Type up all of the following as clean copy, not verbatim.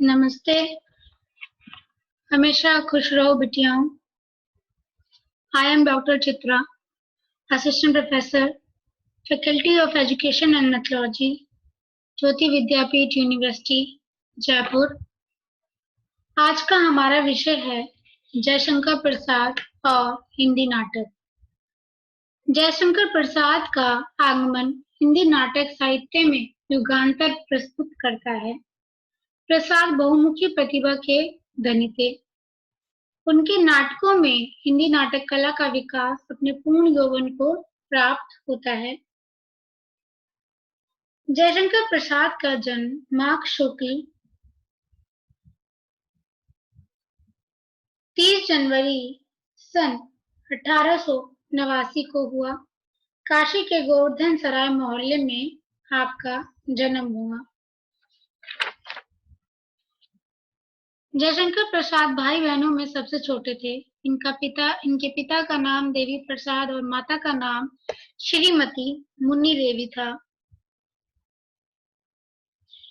नमस्ते। हमेशा खुश रहो बिटियाओं। I am doctor Chitra, assistant professor, faculty of education and methodology, Jyoti Vidyapeeth university, Jaipur. आज का हमारा विषय है जयशंकर प्रसाद और हिंदी नाटक। जयशंकर प्रसाद का आगमन हिंदी नाटक साहित्य में युगांतर प्रस्तुत करता है। प्रसाद बहुमुखी प्रतिभा के धनी थे। उनके नाटकों में हिंदी नाटक कला का विकास अपने पूर्ण यौवन को प्राप्त होता है। जयशंकर प्रसाद का जन्म माघ शुक्ल 30 जनवरी सन 1889 को हुआ। काशी के गोवर्धन सराय मोहल्ले में आपका जन्म हुआ। जयशंकर प्रसाद भाई बहनों में सबसे छोटे थे। इनके पिता का नाम देवी प्रसाद और माता का नाम श्रीमती मुन्नी देवी था।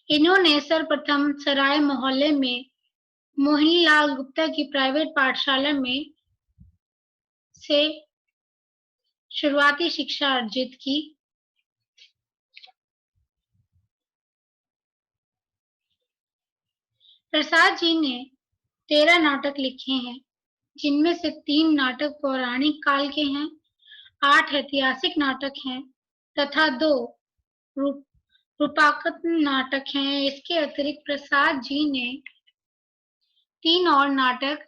इन्होंने सर्वप्रथम सराय मोहल्ले में मोहिनीलाल गुप्ता की प्राइवेट पाठशाला में से शुरुआती शिक्षा अर्जित की। प्रसाद जी ने 13 नाटक लिखे हैं, जिनमें से 3 नाटक पौराणिक काल के हैं, 8 ऐतिहासिक नाटक हैं तथा 2 रूपकात्मक नाटक हैं। इसके अतिरिक्त प्रसाद जी ने 3 और नाटक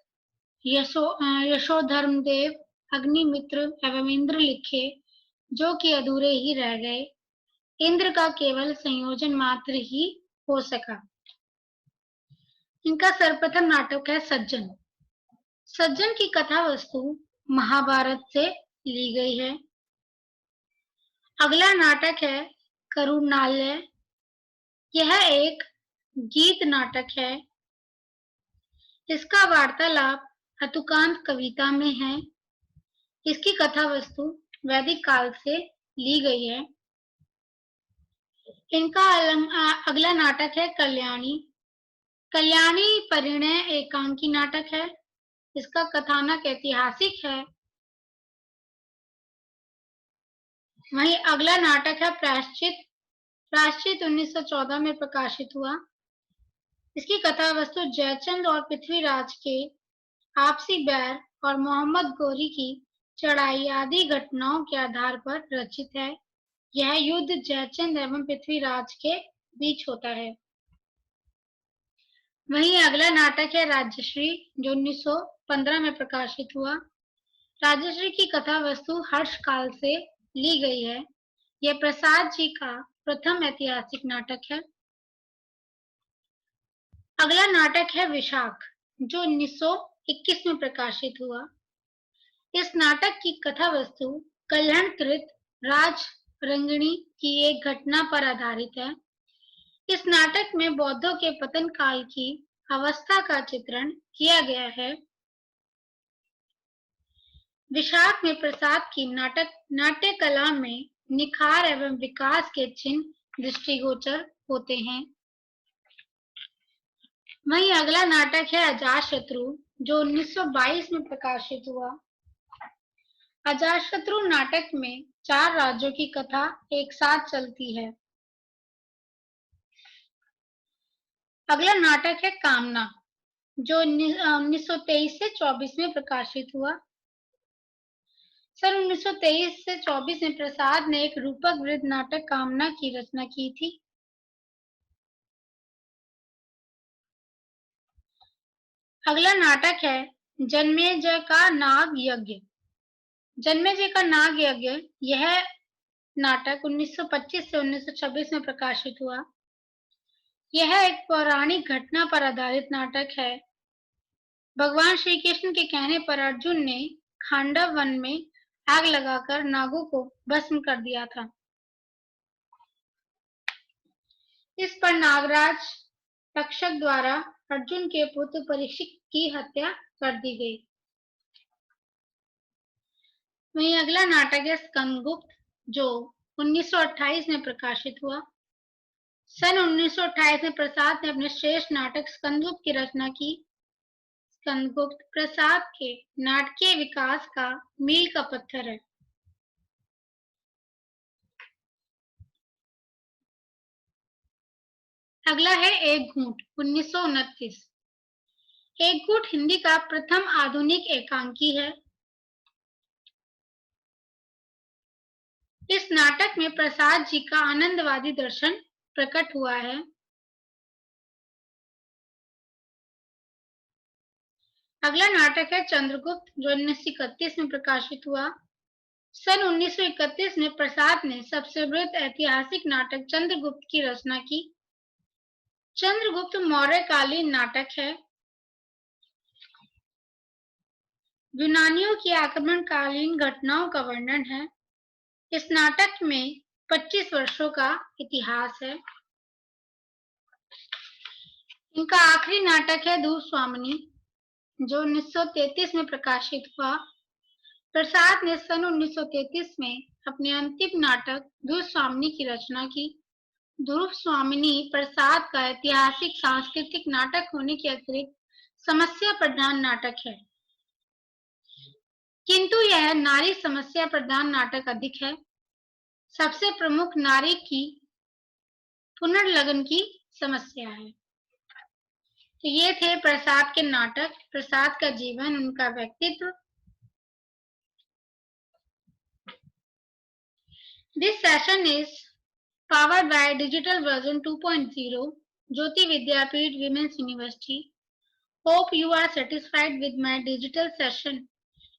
यशोधर्मदेव, अग्निमित्र एवं इंद्र लिखे, जो कि अधूरे ही रह गए। इंद्र का केवल संयोजन मात्र ही हो सका। इनका सर्वप्रथम नाटक है सज्जन। सज्जन की कथा वस्तु महाभारत से ली गई है। अगला नाटक है करुणालय। यह एक गीत नाटक है। इसका वार्तालाप अतुकांत कविता में है। इसकी कथा वस्तु वैदिक काल से ली गई है। इनका अगला नाटक है कल्याणी। कल्याणी परिणय एकांकी नाटक है। इसका कथानक ऐतिहासिक है। वहीं अगला नाटक है प्रायश्चित। प्रायश्चित 1914 में प्रकाशित हुआ। इसकी कथा वस्तु जयचंद और पृथ्वीराज के आपसी बैर और मोहम्मद गौरी की चढ़ाई आदि घटनाओं के आधार पर रचित है। यह युद्ध जयचंद एवं पृथ्वीराज के बीच होता है। वहीं अगला नाटक है राजश्री, जो 1915 में प्रकाशित हुआ। राजश्री की कथा वस्तु हर्ष काल से ली गई है। यह प्रसाद जी का प्रथम ऐतिहासिक नाटक है। अगला नाटक है विशाख, जो 1921 में प्रकाशित हुआ। इस नाटक की कथा वस्तु कल्हणकृत राज रंगिणी की एक घटना पर आधारित है। इस नाटक में बौद्धों के पतन काल की अवस्था का चित्रण किया गया है। विशाख में प्रसाद की नाट्य कला में निखार एवं विकास के चिन्ह दृष्टिगोचर होते हैं। वहीं अगला नाटक है अजातशत्रु, जो 1922 में प्रकाशित हुआ। अजातशत्रु नाटक में 4 राज्यों की कथा एक साथ चलती है। अगला नाटक है कामना, जो 1923 से 24 में प्रकाशित हुआ। सन 1923 से 24 में प्रसाद ने एक रूपक वृत्त नाटक कामना की रचना की थी। अगला नाटक है जन्मेजय का नाग यज्ञ। जन्मेजय का नाग यज्ञ यह नाटक 1925 से 1926 में प्रकाशित हुआ। यह एक पौराणिक घटना पर आधारित नाटक है। भगवान श्री कृष्ण के कहने पर अर्जुन ने खांडव वन में आग लगाकर नागों को भस्म कर दिया था। इस पर नागराज तक्षक द्वारा अर्जुन के पुत्र परीक्षित की हत्या कर दी गई। वहीं अगला नाटक है स्कंदगुप्त, जो 1928 में प्रकाशित हुआ। सन 1928 में प्रसाद ने अपने श्रेष्ठ नाटक स्कंदगुप्त की रचना की। स्कंदगुप्त प्रसाद के नाटकीय विकास का मील का पत्थर है। अगला है एक घूंट 1929। एक घूंट हिंदी का प्रथम आधुनिक एकांकी है। इस नाटक में प्रसाद जी का आनंदवादी दर्शन प्रकट हुआ है। अगला नाटक है चंद्रगुप्त, जो 1931 में प्रकाशित हुआ। सन 1931 में प्रसाद ने सबसे बृहत ऐतिहासिक नाटक चंद्रगुप्त की रचना की। चंद्रगुप्त मौर्यकालीन नाटक है। यूनानियों की आक्रमणकालीन घटनाओं का वर्णन है। इस नाटक में 25 वर्षों का इतिहास है। इनका आखिरी नाटक है दूध स्वामिनी, जो 1933 में प्रकाशित हुआ। प्रसाद ने सन 1933 में अपने अंतिम नाटक ध्रुव स्वामिनी की रचना की। ध्रुव स्वामिनी प्रसाद का ऐतिहासिक सांस्कृतिक नाटक होने के अतिरिक्त समस्या प्रधान नाटक है, किंतु यह नारी समस्या प्रधान नाटक अधिक है। सबसे प्रमुख नारी की पुनर्लगन की समस्या है। तो ये थे प्रसाद के नाटक, प्रसाद का जीवन, उनका व्यक्तित्व। This session is powered by digital version 2.0, Jyoti Vidyapeeth Women's University. Hope you are satisfied with my digital session.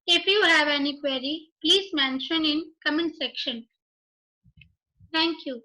If you have any query, please mention in comment section. Thank you.